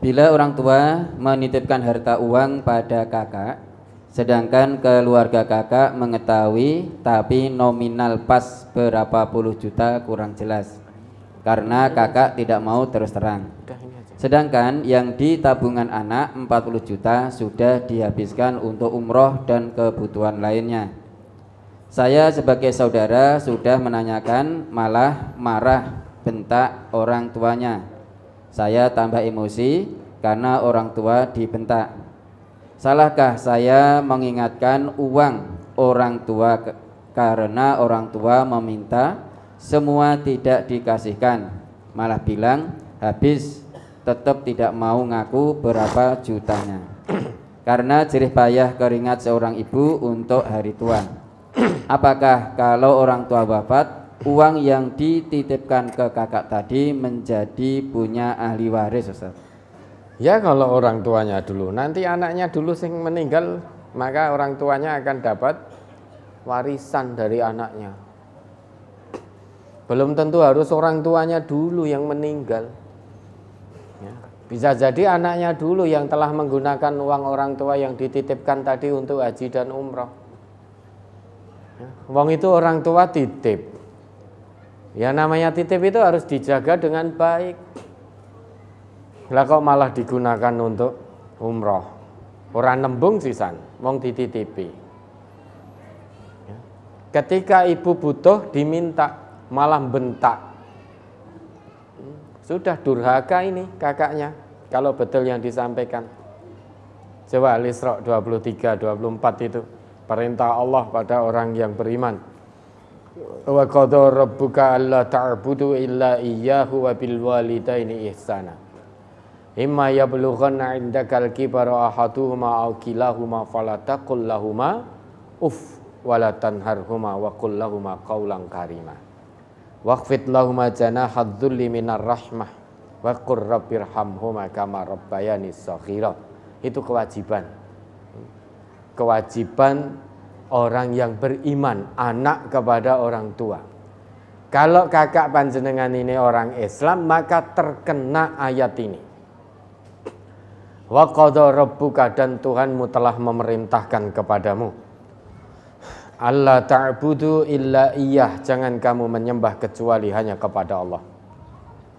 Bila orang tua menitipkan harta uang pada kakak, sedangkan keluarga kakak mengetahui tapi nominal pas berapa puluh juta kurang jelas, karena kakak tidak mau terus terang. Sedangkan yang di tabungan anak 40 juta sudah dihabiskan untuk umroh dan kebutuhan lainnya. Saya sebagai saudara sudah menanyakan, malah marah bentak orang tuanya. Saya tambah emosi karena orang tua dibentak. Salahkah saya mengingatkan uang orang tua karena orang tua meminta semua tidak dikasihkan, malah bilang habis, tetap tidak mau ngaku berapa jutanya karena jerih payah keringat seorang ibu untuk hari tua. Apakah kalau orang tua wafat, uang yang dititipkan ke kakak tadi menjadi punya ahli waris, Ustaz? Ya, kalau orang tuanya dulu, nanti anaknya dulu sing meninggal, maka orang tuanya akan dapat warisan dari anaknya. Belum tentu harus orang tuanya dulu yang meninggal. Ya, bisa jadi anaknya dulu yang telah menggunakan uang orang tua yang dititipkan tadi untuk haji dan umroh. Ya, uang itu orang tua titip. Ya, namanya titip itu harus dijaga dengan baik. Lah kok malah digunakan untuk umroh, orang nembung sisan, wong dititipi. Ya. Ketika ibu butuh diminta, malah bentak. Sudah durhaka ini kakaknya, kalau betul yang disampaikan. Coba Al-Isra 23-24 itu, perintah Allah pada orang yang beriman. Wa qadha rabbuka alla ta'budu illa iyyahu wa bil walidaini ihsana. Imma yablughanna 'indakal kibara ahaduhuma aw kilahuma fala taqul lahumā uff wa la tanharhumā wa qul lahumā qawlan karīmā. Waqfid lahumā janāhadz dzulli minar rahmah wa qur rabbirhamhumā kama rabbayani shaghīra. Itu kewajiban. Kewajiban orang yang beriman, anak kepada orang tua. Kalau kakak panjenengan ini orang Islam, maka terkena ayat ini. Wa qadha rabbuka, dan Tuhanmu telah memerintahkan kepadamu, alla ta'budu illa iyyah, jangan kamu menyembah kecuali hanya kepada Allah.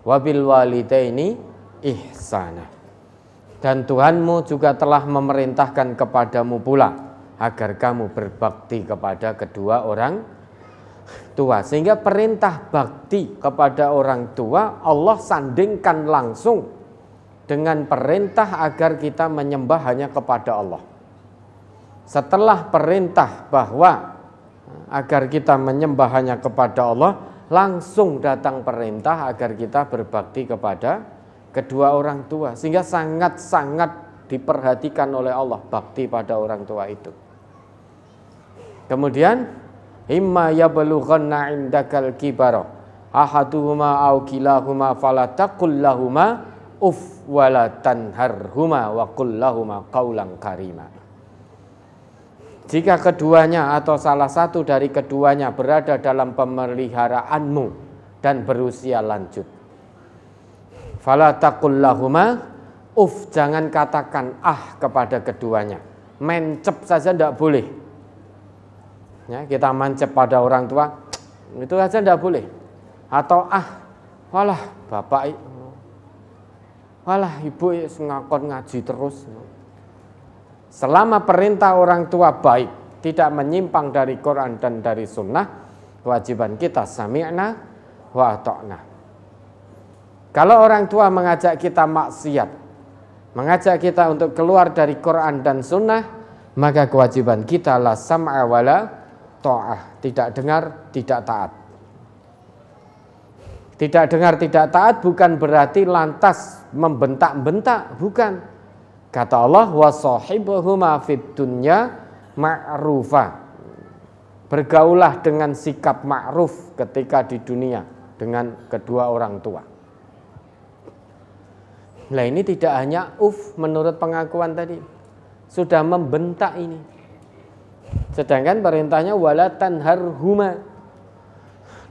Wa bil walidaini ihsana, dan Tuhanmu juga telah memerintahkan kepadamu pula agar kamu berbakti kepada kedua orang tua. Sehingga perintah bakti kepada orang tua Allah sandingkan langsung dengan perintah agar kita menyembah hanya kepada Allah. Setelah perintah bahwa agar kita menyembah hanya kepada Allah, langsung datang perintah agar kita berbakti kepada kedua orang tua. Sehingga sangat-sangat diperhatikan oleh Allah bakti pada orang tua itu. Kemudian imma yablughanna 'indakal kibara ahaduhuma aw kilahuma fala taqul lahumā uff wa la tanharhumā wa qul lahumā qawlan karīmā. Jika keduanya atau salah satu dari keduanya berada dalam pemeliharaanmu dan berusia lanjut, fala taqul lahumā uff, jangan katakan kepada keduanya. Mencep saja tidak boleh. Ya, kita mancep pada orang tua, itu saja tidak boleh. Atau walah bapak, walah ibu ngakon ngaji terus. Selama perintah orang tua baik, tidak menyimpang dari Quran dan dari Sunnah, kewajiban kita sami'na wa ata'na. Kalau orang tua mengajak kita maksiat, mengajak kita untuk keluar dari Quran dan Sunnah, maka kewajiban kita la sam'a wala ta'ah, tidak dengar, tidak taat. Tidak dengar, tidak taat bukan berarti lantas membentak-bentak, bukan. Kata Allah, wa sahibuhuma fid dunya ma'rufa. Bergaulah dengan sikap ma'ruf ketika di dunia dengan kedua orang tua. Nah, ini tidak hanya menurut pengakuan tadi, sudah membentak ini. Sedangkan perintahnya wala tanharhuma,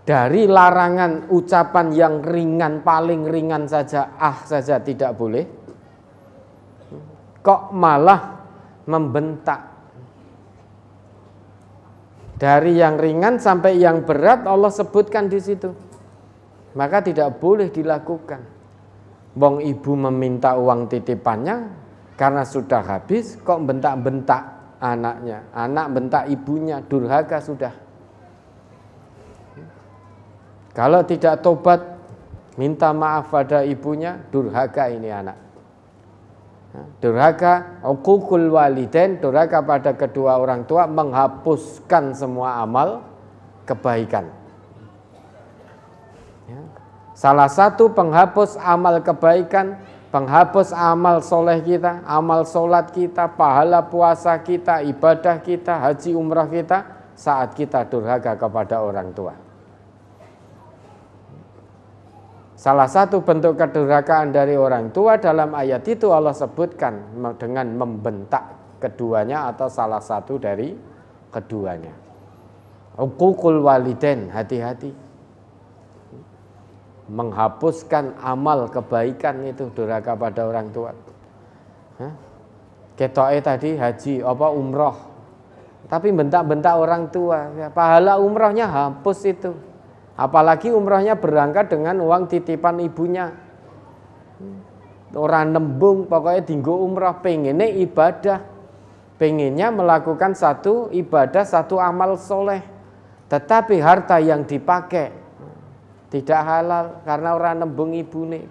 dari larangan ucapan yang ringan, paling ringan saja saja tidak boleh. kok malah membentak. Dari yang ringan sampai yang berat Allah sebutkan di situ. Maka tidak boleh dilakukan. Wong ibu meminta uang titipannya karena sudah habis, kok bentak-bentak anaknya. Anak bentak ibunya, durhaka sudah. Kalau tidak tobat, minta maaf pada ibunya, durhaka ini anak. Durhaka, uququl walidain, durhaka pada kedua orang tua, menghapuskan semua amal kebaikan. Salah satu penghapus amal kebaikan, penghapus amal soleh kita, amal solat kita, pahala puasa kita, ibadah kita, haji umrah kita, saat kita durhaka kepada orang tua. Salah satu bentuk kedurhakaan dari orang tua dalam ayat itu Allah sebutkan dengan membentak keduanya atau salah satu dari keduanya. Uququl walidain, hati-hati. Menghapuskan amal kebaikan itu durhaka pada orang tua. Ketoke tadi haji apa umroh, tapi bentak-bentak orang tua, ya, pahala umrohnya hapus itu. Apalagi umrohnya berangkat dengan uang titipan ibunya. Orang nembung pokoknya dinggo umroh, pengennya ibadah, pengennya melakukan satu ibadah, satu amal soleh. Tetapi harta yang dipakai tidak halal karena orang nembung ibune.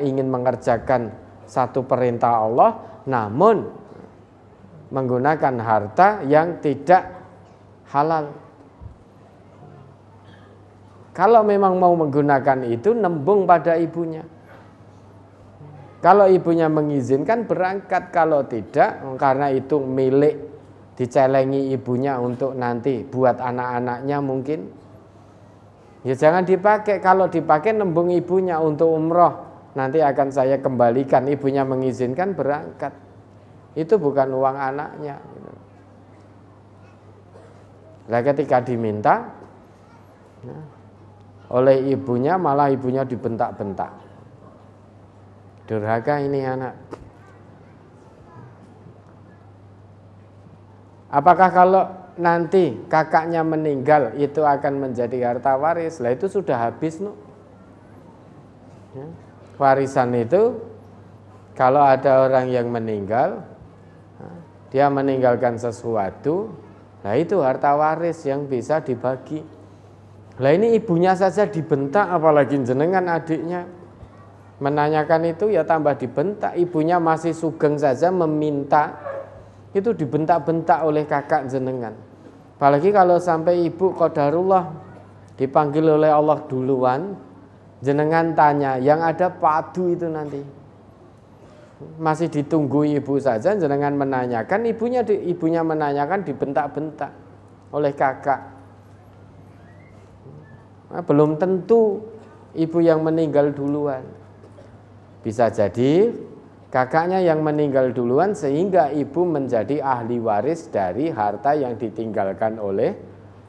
Ingin mengerjakan satu perintah Allah, namun menggunakan harta yang tidak halal. Kalau memang mau menggunakan itu, nembung pada ibunya. Kalau ibunya mengizinkan, berangkat. Kalau tidak, karena itu milik, dicelengi ibunya untuk nanti buat anak-anaknya mungkin, ya jangan dipakai. Kalau dipakai, nembung ibunya untuk umroh, nanti akan saya kembalikan. Ibunya mengizinkan, berangkat. Itu bukan uang anaknya. Nah, ketika diminta oleh ibunya, malah ibunya dibentak-bentak. Durhaka ini anak. Apakah kalau nanti kakaknya meninggal itu akan menjadi harta waris? Lah itu sudah habis, no? Warisan itu kalau ada orang yang meninggal, dia meninggalkan sesuatu, nah itu harta waris yang bisa dibagi. Lah ini ibunya saja dibentak, apalagi jenengan adiknya. Menanyakan itu ya tambah dibentak. Ibunya masih sugeng saja meminta, itu dibentak-bentak oleh kakak jenengan. Apalagi kalau sampai ibu qadarullah dipanggil oleh Allah duluan, jenengan tanya, yang ada padu itu nanti. Masih ditunggu ibu saja, jenengan menanyakan, ibunya menanyakan, dibentak-bentak oleh kakak. Nah, belum tentu ibu yang meninggal duluan. Bisa jadi kakaknya yang meninggal duluan sehingga ibu menjadi ahli waris dari harta yang ditinggalkan oleh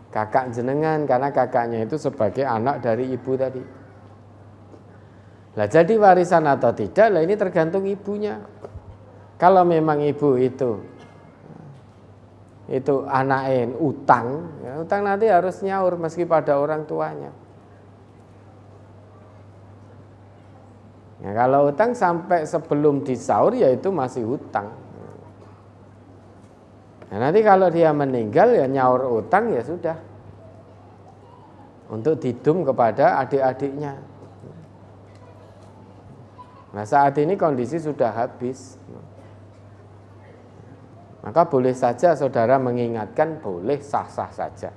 kakak jenengan, karena kakaknya itu sebagai anak dari ibu tadi. Lah jadi warisan atau tidak, lah ini tergantung ibunya. Kalau memang ibu itu anaknya utang, ya utang nanti harus nyaur meski pada orang tuanya. Ya, kalau utang sampai sebelum disaur ya itu masih utang. Nah, nanti kalau dia meninggal ya nyaur utang ya sudah. Untuk didum kepada adik-adiknya. Nah, saat ini kondisi sudah habis. Maka boleh saja saudara mengingatkan, boleh, sah-sah saja.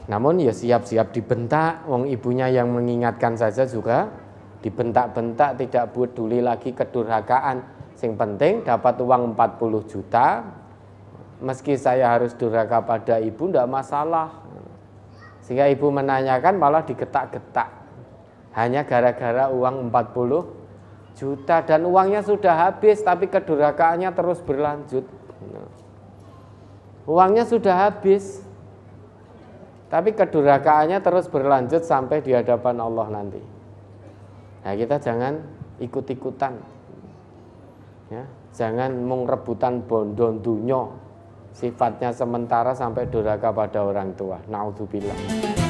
Namun ya siap-siap dibentak, wong ibunya yang mengingatkan saja juga dibentak-bentak, tidak peduli lagi kedurhakaan. Sing penting dapat uang 40 juta, meski saya harus durhaka pada ibu, tidak masalah. Sehingga ibu menanyakan malah digetak-getak. Hanya gara-gara uang 40 juta dan uangnya sudah habis, tapi kedurhakaannya terus berlanjut. Uangnya sudah habis, tapi kedurhakaannya terus berlanjut sampai di hadapan Allah nanti. Nah, kita jangan ikut-ikutan. Ya, jangan mung rebutan bondo dunyo, sifatnya sementara sampai durhaka pada orang tua. Naudzubillah.